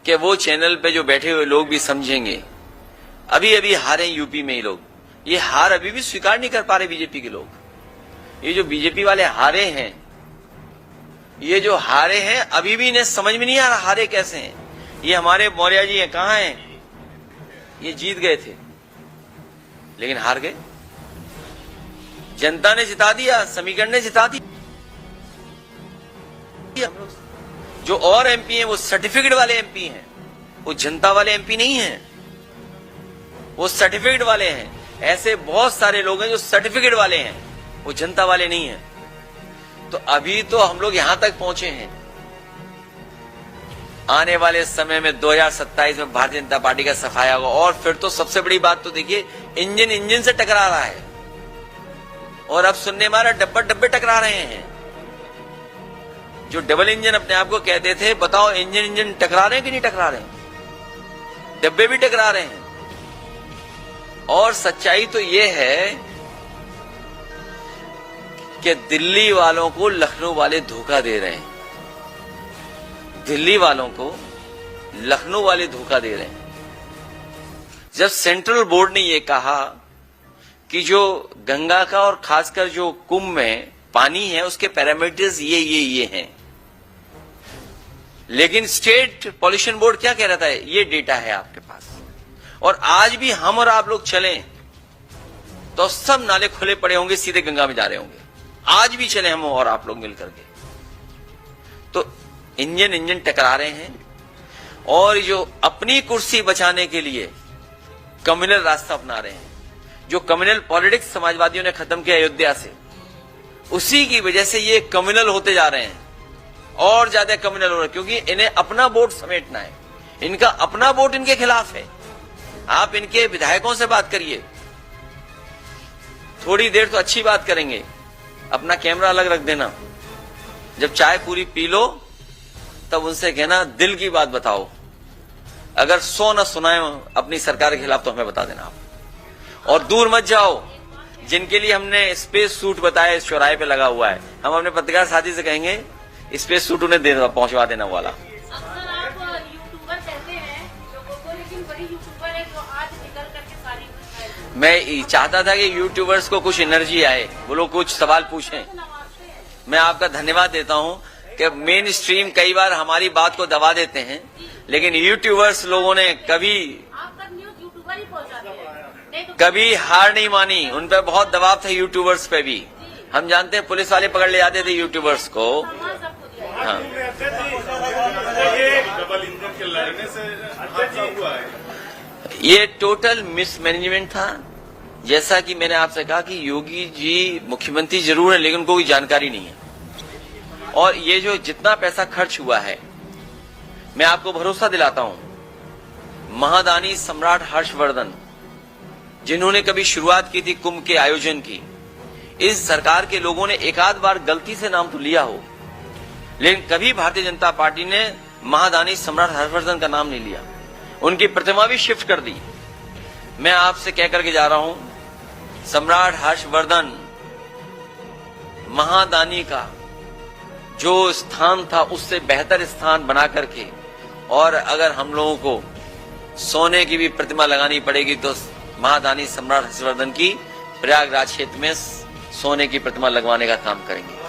कि वो चैनल पे जो बैठे हुए लोग भी समझेंगे। अभी अभी हारे यूपी में ही लोग, ये हार अभी भी स्वीकार नहीं कर पा रहे बीजेपी के लोग। ये जो बीजेपी वाले हारे हैं, ये जो हारे हैं, अभी भी इन्हें समझ में नहीं आ रहा हारे कैसे हैं। ये हमारे मौर्य जी हैं, कहां हैं? ये जीत गए थे लेकिन हार गए। जनता ने जिता दिया, समीकरण ने जिता दिया। जो और एमपी हैं वो सर्टिफिकेट वाले एमपी हैं, वो जनता वाले एमपी नहीं हैं, वो सर्टिफिकेट वाले हैं। ऐसे बहुत सारे लोग हैं जो सर्टिफिकेट वाले हैं, वो जनता वाले नहीं हैं। तो अभी तो हम लोग यहां तक पहुंचे हैं। आने वाले समय में 2027 में भारतीय जनता पार्टी का सफाया होगा। और फिर तो सबसे बड़ी बात तो देखिए, इंजन से टकरा रहा है, और अब सुनने में आ रहा डब्बे टकरा रहे हैं। जो डबल इंजन अपने आप को कहते थे, बताओ इंजन टकरा रहे हैं कि नहीं टकरा रहे हैं? डब्बे भी टकरा रहे हैं। और सच्चाई तो यह है कि दिल्ली वालों को लखनऊ वाले धोखा दे रहे हैं। दिल्ली वालों को लखनऊ वाले धोखा दे रहे हैं। जब सेंट्रल बोर्ड ने यह कहा कि जो गंगा का और खासकर जो कुंभ में पानी है उसके पैरामीटर्स ये हैं, लेकिन स्टेट पॉल्यूशन बोर्ड क्या कह रहा था? ये डेटा है आपके पास। और आज भी हम और आप लोग चलें तो सब नाले खुले पड़े होंगे, सीधे गंगा में जा रहे होंगे। आज भी चले हम और आप लोग मिलकर के, तो इंजन टकरा रहे हैं। और जो अपनी कुर्सी बचाने के लिए कम्युनल रास्ता अपना रहे हैं, जो कम्युनल पॉलिटिक्स समाजवादियों ने खत्म किया अयोध्या से, उसी की वजह से ये कम्युनल होते जा रहे हैं, और ज्यादा कम्युनल हो रहे हैं, क्योंकि इन्हें अपना वोट समेटना है। इनका अपना वोट इनके खिलाफ है। आप इनके विधायकों से बात करिए, थोड़ी देर तो अच्छी बात करेंगे, अपना कैमरा अलग रख देना, जब चाय पूरी पी लो तब उनसे कहना दिल की बात बताओ। अगर 100 न सुनाए अपनी सरकार के खिलाफ तो हमें बता देना आप। और दूर मत जाओ, जिनके लिए हमने स्पेस सूट बताया इस चौराहे पे लगा हुआ है, हम अपने पत्रकार साथी से कहेंगे स्पेस सूट उन्हें पहुंचवा देना वाला। अक्सर आप यूट्यूबर कहते हैं लोगों को, लेकिन बड़ी यूट्यूबर है जो आज निकल करके सारी मैं चाहता था कि यूट्यूबर्स को कुछ एनर्जी आए, वो लोग कुछ सवाल पूछें। मैं आपका धन्यवाद देता हूं कि मेन स्ट्रीम कई बार हमारी बात को दबा देते हैं, लेकिन यूट्यूबर्स लोगों ने कभी यूट्यूबर ही पहुंचाते हैं, कभी हार नहीं मानी। उन पर बहुत दबाव था यूट्यूबर्स पे भी। हम जानते हैं पुलिस वाले पकड़ ले जाते थे यूट्यूबर्स को। हाँ, डबल इंजन के लड़ने से हादसा हुआ है। ये टोटल मिसमैनेजमेंट था। जैसा कि मैंने आपसे कहा कि योगी जी मुख्यमंत्री जरूर है, लेकिन उनको कोई जानकारी नहीं है। और ये जो जितना पैसा खर्च हुआ है, मैं आपको भरोसा दिलाता हूं, महादानी सम्राट हर्षवर्धन जिन्होंने कभी शुरुआत की थी कुंभ के आयोजन की, इस सरकार के लोगों ने एक आध बार गलती से नाम तो लिया हो, लेकिन कभी भारतीय जनता पार्टी ने महादानी सम्राट हर्षवर्धन का नाम नहीं लिया। उनकी प्रतिमा भी शिफ्ट कर दी। मैं आपसे कह करके जा रहा हूं, सम्राट हर्षवर्धन महादानी का जो स्थान था उससे बेहतर स्थान बना करके, और अगर हम लोगों को सोने की भी प्रतिमा लगानी पड़ेगी तो महादानी सम्राट हर्षवर्धन की प्रयागराज क्षेत्र में सोने की प्रतिमा लगवाने का काम करेंगे।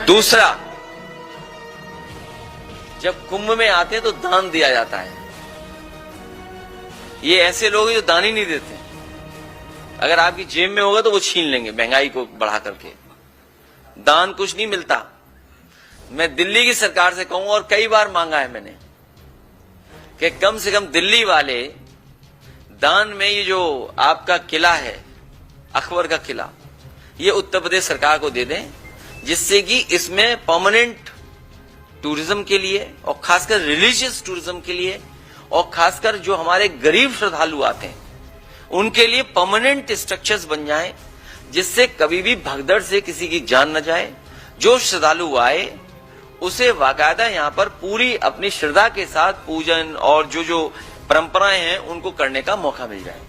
दूसरा, जब कुंभ में आते हैं तो दान दिया जाता है। ये ऐसे लोग हैं जो दान ही नहीं देते। अगर आपकी जेब में होगा तो वो छीन लेंगे महंगाई को बढ़ा करके। दान कुछ नहीं मिलता। मैं दिल्ली की सरकार से कहूंगा, और कई बार मांगा है मैंने, कि कम से कम दिल्ली वाले दान में ये जो आपका किला है, अकबर का किला, ये उत्तर प्रदेश सरकार को दे दें, जिससे कि इसमें परमानेंट टूरिज्म के लिए और खासकर रिलीजियस टूरिज्म के लिए और खासकर जो हमारे गरीब श्रद्धालु आते हैं उनके लिए परमानेंट स्ट्रक्चर्स बन जाएं, जिससे कभी भी भगदड़ से किसी की जान न जाए जो श्रद्धालु आए उसे बाकायदा यहाँ पर पूरी अपनी श्रद्धा के साथ पूजन और जो परंपराएं हैं उनको करने का मौका मिल जाए।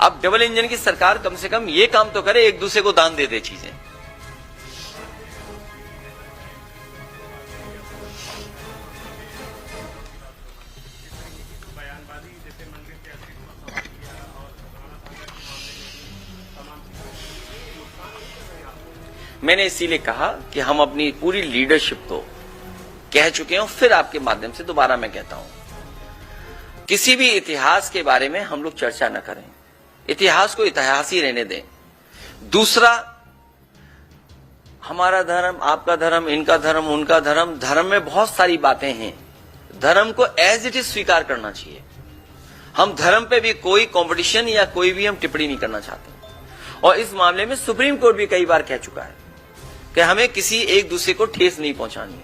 अब डबल इंजन की सरकार कम से कम ये काम तो करे, एक दूसरे को दान दे दे चीजें। मैंने इसीलिए कहा कि हम अपनी पूरी लीडरशिप को कह चुके हैं, फिर आपके माध्यम से दोबारा मैं कहता हूं, किसी भी इतिहास के बारे में हम लोग चर्चा न करें, इतिहास को इतिहास ही रहने दें। दूसरा, हमारा धर्म, आपका धर्म, इनका धर्म, उनका धर्म, धर्म में बहुत सारी बातें हैं, धर्म को एज इट इज स्वीकार करना चाहिए। हम धर्म पे भी कोई कंपटीशन या कोई भी हम टिप्पणी नहीं करना चाहते। और इस मामले में सुप्रीम कोर्ट भी कई बार कह चुका है कि हमें किसी एक दूसरे को ठेस नहीं पहुंचानी है।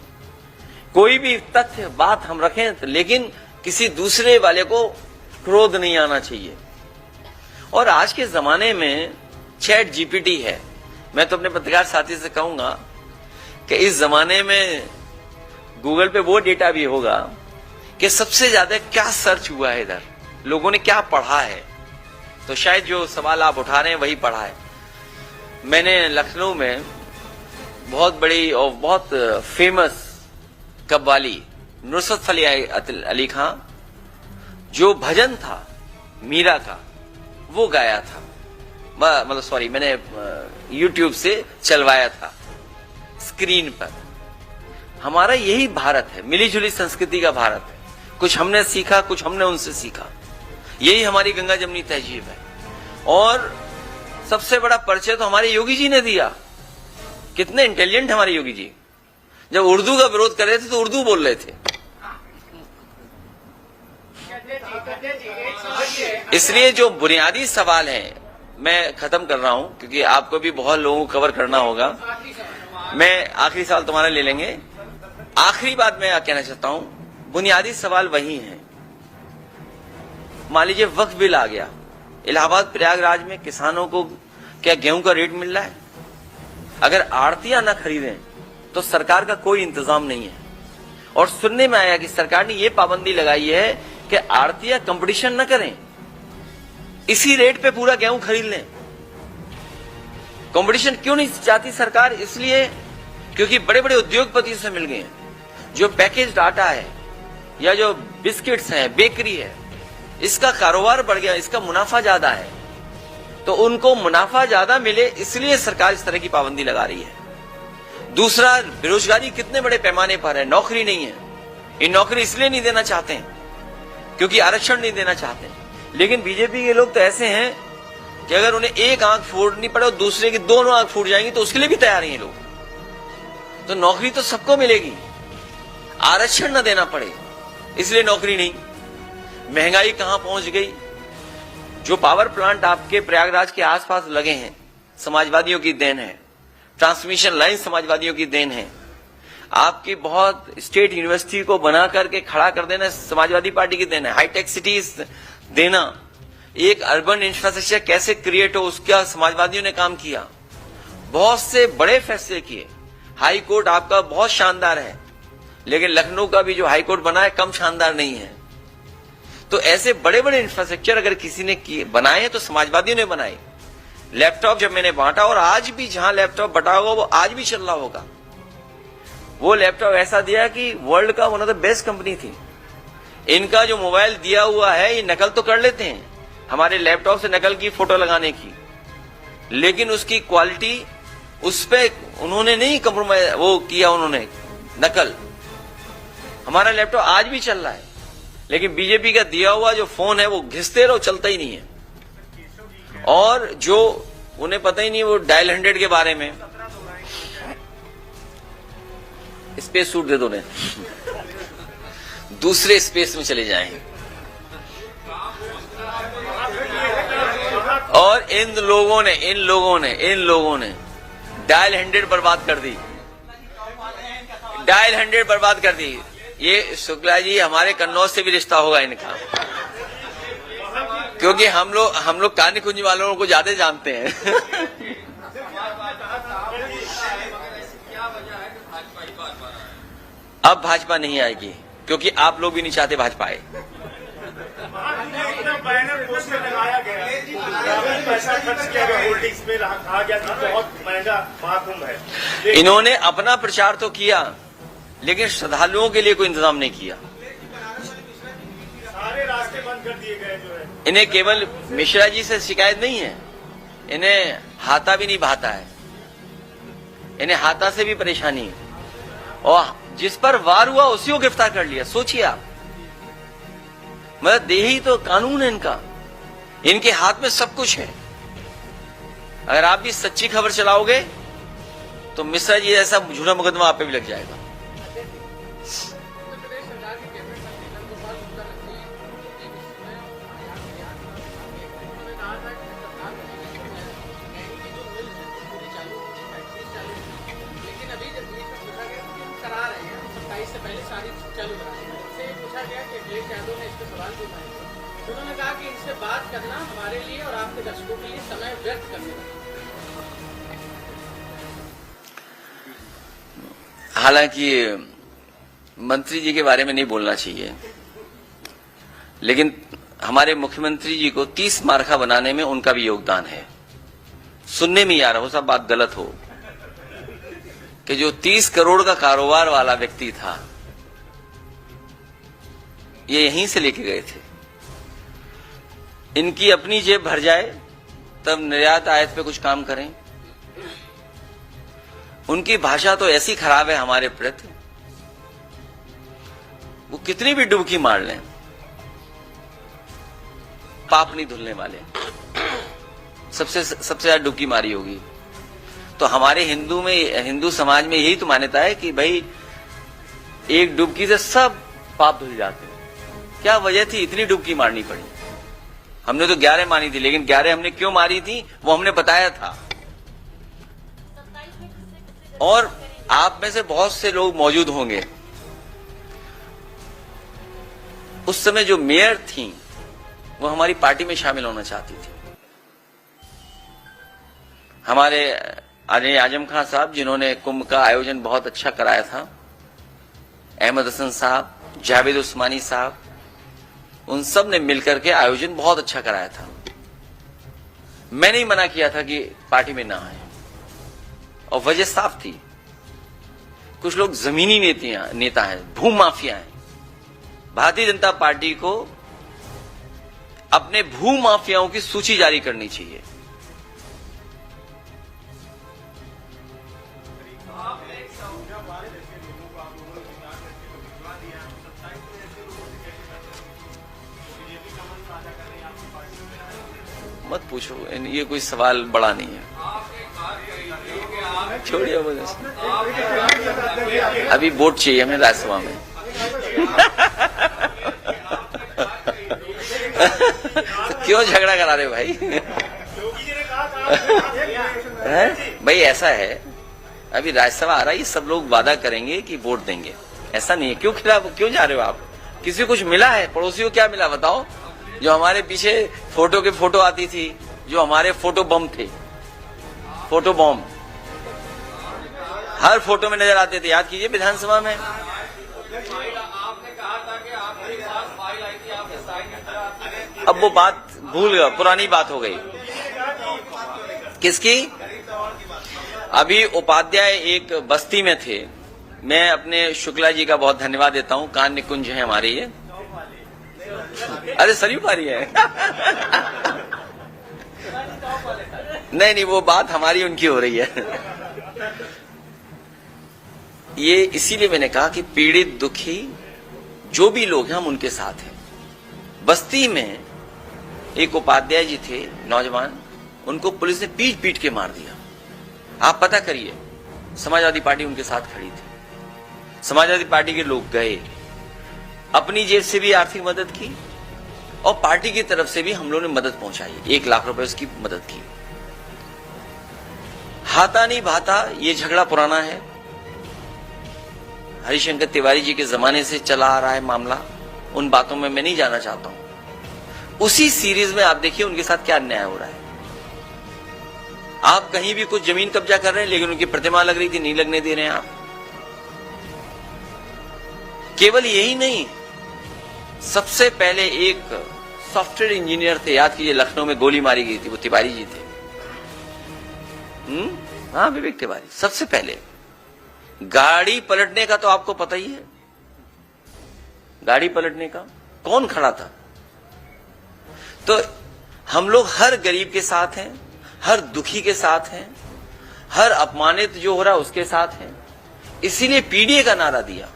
कोई भी तथ्य बात हम रखें, लेकिन किसी दूसरे वाले को क्रोध नहीं आना चाहिए। और आज के जमाने में चैट जीपीटी है, मैं तो अपने पत्रकार साथी से कहूंगा कि इस जमाने में गूगल पे वो डेटा भी होगा कि सबसे ज्यादा क्या सर्च हुआ है, इधर लोगों ने क्या पढ़ा है। तो शायद जो सवाल आप उठा रहे हैं वही पढ़ा है। मैंने लखनऊ में बहुत बड़ी और बहुत फेमस कव्वाली नुसरत फतेह अली खां, जो भजन था मीरा का, वो गाया था, मतलब सॉरी, मैंने YouTube से चलवाया था स्क्रीन पर। हमारा यही भारत है, मिली जुली संस्कृति का भारत है। कुछ हमने सीखा, कुछ हमने उनसे सीखा, यही हमारी गंगा जमनी तहजीब है। और सबसे बड़ा परिचय तो हमारे योगी जी ने दिया। कितने इंटेलिजेंट हमारे योगी जी, जब उर्दू का विरोध कर रहे थे तो उर्दू बोल रहे थे। इसलिए जो बुनियादी सवाल है, मैं खत्म कर रहा हूं क्योंकि आपको भी बहुत लोगों को कवर करना होगा। मैं आखिरी सवाल तुम्हारा ले लेंगे। आखिरी बात मैं कहना चाहता हूं, बुनियादी सवाल वही है। मान लीजिए वक्फ बिल आ गया, इलाहाबाद प्रयागराज में किसानों को क्या गेहूं का रेट मिल रहा है? अगर आड़तियां न खरीदें तो सरकार का कोई इंतजाम नहीं है। और सुनने में आया कि सरकार ने यह पाबंदी लगाई है कि आड़तियां कंपटीशन न करें, इसी रेट पे पूरा गेहूं खरीद लें। कंपटीशन क्यों नहीं चाहती सरकार? इसलिए क्योंकि बड़े बड़े उद्योगपति से मिल गए हैं, जो पैकेज आटा है या जो बिस्किट्स हैं, बेकरी है, इसका कारोबार बढ़ गया, इसका मुनाफा ज्यादा है, तो उनको मुनाफा ज्यादा मिले इसलिए सरकार इस तरह की पाबंदी लगा रही है। दूसरा, बेरोजगारी कितने बड़े पैमाने पर है, नौकरी नहीं है। ये नौकरी इसलिए नहीं देना चाहते हैं क्योंकि आरक्षण नहीं देना चाहते हैं। लेकिन बीजेपी के लोग तो ऐसे हैं कि अगर उन्हें एक आंख फोड़नी पड़े और दूसरे की दोनों आंख फूट जाएंगी तो उसके लिए भी तैयार हैं ये लोग। तो नौकरी तो सबको मिलेगी, आरक्षण न देना पड़े इसलिए नौकरी नहीं। महंगाई कहां पहुंच गई? जो पावर प्लांट आपके प्रयागराज के आसपास लगे हैं, समाजवादियों की देन है। ट्रांसमिशन लाइन समाजवादियों की देन है। आपकी बहुत स्टेट यूनिवर्सिटी को बना करके खड़ा कर देना समाजवादी पार्टी की देन है। हाईटेक सिटीज देना, एक अर्बन इंफ्रास्ट्रक्चर कैसे क्रिएट हो उसका समाजवादियों ने काम किया। बहुत से बड़े फैसले किए। हाई कोर्ट आपका बहुत शानदार है, लेकिन लखनऊ का भी जो हाई कोर्ट बना है कम शानदार नहीं है। तो ऐसे बड़े बड़े इंफ्रास्ट्रक्चर अगर किसी ने बनाए तो समाजवादियों ने बनाए। लैपटॉप जब मैंने बांटा, और आज भी जहां लैपटॉप बटा होगा वो आज भी चल रहा होगा। वो लैपटॉप ऐसा दिया कि वर्ल्ड का one of the best company थी। इनका जो मोबाइल दिया हुआ है ये नकल तो कर लेते हैं, हमारे लैपटॉप से नकल की फोटो लगाने की, लेकिन उसकी क्वालिटी उस पे उन्होंने नहीं कंप्रोमाइज वो किया, उन्होंने नकल। हमारा लैपटॉप आज भी चल रहा है, लेकिन बीजेपी का दिया हुआ जो फोन है वो घिसते रहो, चलता ही नहीं है। और जो उन्हें पता ही नहीं वो डायल 100 के बारे में। स्पेस सूट दे दो ने, दूसरे स्पेस में चले जाएं। और इन लोगों ने डायल 100 बर्बाद कर दी, डायल 100 बर्बाद कर दी। ये शुक्ला जी, हमारे कन्नौज से भी रिश्ता होगा इनका, क्योंकि हम लोग कानी कुंज वालों को ज्यादा जानते हैं। अब भाजपा नहीं आएगी, क्योंकि आप लोग भी नहीं चाहते भाजपा आए। बैनर पोस्टर लगाया गया, पैसा खर्च किया गया, होल्डिंग्स में कहा गया कि बहुत महंगा महाकुंभ है। इन्होंने अपना प्रचार तो किया, लेकिन श्रद्धालुओं के लिए कोई इंतजाम नहीं किया। सारे रास्ते बंद कर दिए गए जो है। इन्हें केवल मिश्रा जी से शिकायत नहीं है, इन्हें हाथा भी नहीं भाता है, इन्हें हाथा से भी परेशानी है, और जिस पर वार हुआ उसी को गिरफ्तार कर लिया। सोचिए आप, मतलब देही तो कानून है इनका, इनके हाथ में सब कुछ है। अगर आप भी सच्ची खबर चलाओगे तो मिश्रा जी जैसा झूठा मुकदमा आप पे भी लग जाएगा। से पहले सारी चालू से पूछा गया कि अखिलेश यादव ने इस पर सवाल उठाए, तो उन्होंने कहा कि इनसे बात करना हमारे लिए और आपके दर्शकों के लिए समय व्यर्थ करने का। हालांकि मंत्री जी के बारे में नहीं बोलना चाहिए, लेकिन हमारे मुख्यमंत्री जी को 30 मार्का बनाने में उनका भी योगदान है। सुनने में आ रहा हो सब बात गलत हो कि जो 30 करोड़ का कारोबार वाला व्यक्ति था, ये यहीं से लेके गए थे। इनकी अपनी जेब भर जाए तब निर्यात आयात पे कुछ काम करें। उनकी भाषा तो ऐसी खराब है हमारे प्रति, वो कितनी भी डुबकी मार लें पाप नहीं धुलने वाले। सबसे ज्यादा डुबकी मारी होगी। तो हमारे हिंदू समाज में यही तो मान्यता है कि भाई एक डुबकी से सब पाप धुल जाते हैं। क्या वजह थी इतनी डुबकी मारनी पड़ी? हमने तो 11 मानी थी, लेकिन 11 हमने क्यों मारी थी वो हमने बताया था। और आप में से बहुत से लोग मौजूद होंगे, उस समय जो मेयर थी वो हमारी पार्टी में शामिल होना चाहती थी। हमारे आदरणीय आजम खान साहब, जिन्होंने कुंभ का आयोजन बहुत अच्छा कराया था, अहमद हसन साहब, जावेद उस्मानी साहब, उन सब ने मिलकर के आयोजन बहुत अच्छा कराया था। मैंने ही मना किया था कि पार्टी में ना आए, और वजह साफ थी। कुछ लोग जमीनी नेता हैं, भू माफिया हैं। भारतीय जनता पार्टी को अपने भू माफियाओं की सूची जारी करनी चाहिए। मत पूछो, ये कोई सवाल बड़ा नहीं है, छोड़िए मुझे। अभी वोट चाहिए हमें राज्यसभा में। क्यों झगड़ा करा रहे हो भाई? भाई ऐसा है, अभी राज्यसभा आ रहा है, ये सब लोग वादा करेंगे कि वोट देंगे। ऐसा नहीं है। क्यों खिलाफ क्यों जा रहे हो आप? किसी को कुछ मिला है? पड़ोसी को क्या मिला बताओ? जो हमारे पीछे फोटो आती थी, जो हमारे फोटो बम थे, फोटो बम हर फोटो में नजर आते थे। याद कीजिए विधानसभा में। आपने कहा था कि आपके पास फाइल आई थी, आपने साइन। अब वो बात भूल गया, पुरानी बात हो गई। किसकी? अभी उपाध्याय एक बस्ती में थे। मैं अपने शुक्ला जी का बहुत धन्यवाद देता हूं, कान निकुंज है हमारे ये। अरे सरयू पारी है। नहीं, वो बात हमारी उनकी हो रही है। ये इसीलिए मैंने कहा कि पीड़ित दुखी जो भी लोग हैं हम उनके साथ हैं। बस्ती में एक उपाध्याय जी थे, नौजवान, उनको पुलिस ने पीट के मार दिया। आप पता करिए, समाजवादी पार्टी उनके साथ खड़ी थी। समाजवादी पार्टी के लोग गए, अपनी जेब से भी आर्थिक मदद की और पार्टी की तरफ से भी हम लोगों ने मदद पहुंचाई। 1 लाख रुपए उसकी मदद की। हाथा नहीं भाता, ये झगड़ा पुराना है। हरिशंकर तिवारी जी के जमाने से चला आ रहा है मामला। उन बातों में मैं नहीं जाना चाहता हूं। उसी सीरीज में आप देखिए उनके साथ क्या अन्याय हो रहा है। आप कहीं भी कुछ जमीन कब्जा कर रहे हैं, लेकिन उनकी प्रतिमा लग रही थी, नहीं लगने दे रहे हैं आप। केवल यही नहीं, सबसे पहले एक सॉफ्टवेयर इंजीनियर थे, याद कीजिए, लखनऊ में गोली मारी गई थी, वो तिवारी जी थे। हाँ, विवेक तिवारी सबसे पहले। गाड़ी पलटने का तो आपको पता ही है, गाड़ी पलटने का कौन खड़ा था। तो हम लोग हर गरीब के साथ हैं, हर दुखी के साथ हैं, हर अपमानित जो हो रहा है उसके साथ हैं। इसीलिए पीडीए का नारा दिया।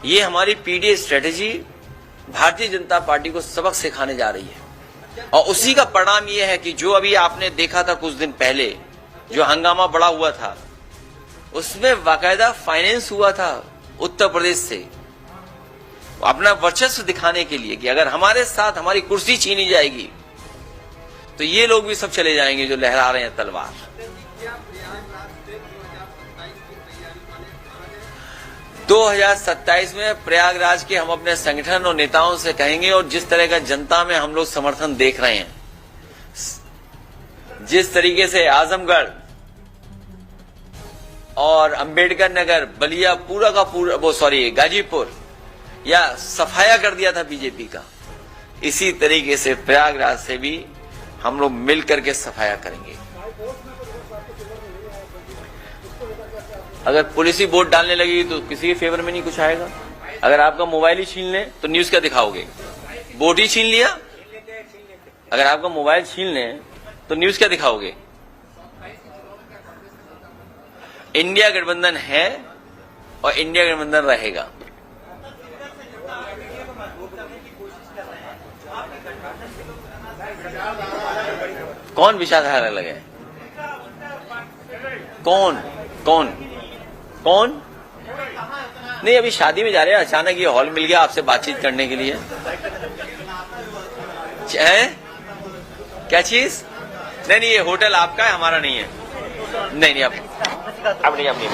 ये हमारी PDA strategy Bharatiya Janata party को सबक सिखाने जा रही है, और उसी का परिणाम यह है कि जो अभी आपने देखा था कुछ दिन पहले, जो हंगामा बड़ा हुआ था, उसमें बाकायदा फाइनेंस हुआ था उत्तर प्रदेश से, अपना वर्चस्व दिखाने के लिए कि अगर हमारे साथ हमारी कुर्सी छीनी जाएगी तो ये लोग भी सब चले जाएंगे जो लहरा रहे हैं तलवार। 2027 में प्रयागराज के हम अपने संगठन और नेताओं से कहेंगे, और जिस तरह का जनता में हम लोग समर्थन देख रहे हैं, जिस तरीके से आजमगढ़ और अंबेडकर नगर, बलिया, पूरा का पूरा, गाजीपुर या सफाया कर दिया था बीजेपी का, इसी तरीके से प्रयागराज से भी हम लोग मिल करके सफाया करेंगे। अगर पुलिस ही वोट डालने लगेगी तो किसी के फेवर में नहीं कुछ आएगा। अगर आपका मोबाइल ही छीन ले तो न्यूज क्या दिखाओगे? वोट ही छीन लिया। अगर आपका मोबाइल छीन ले तो न्यूज क्या दिखाओगे? इंडिया गठबंधन है और इंडिया गठबंधन रहेगा। कौन विचारधारा लगे? कौन कौन कौन? नहीं, अभी शादी में जा रहे हैं, अचानक ये हॉल मिल गया आपसे बातचीत करने के लिए। क्या चीज? नहीं, ये होटल आपका है, हमारा नहीं है। नहीं, अब नहीं।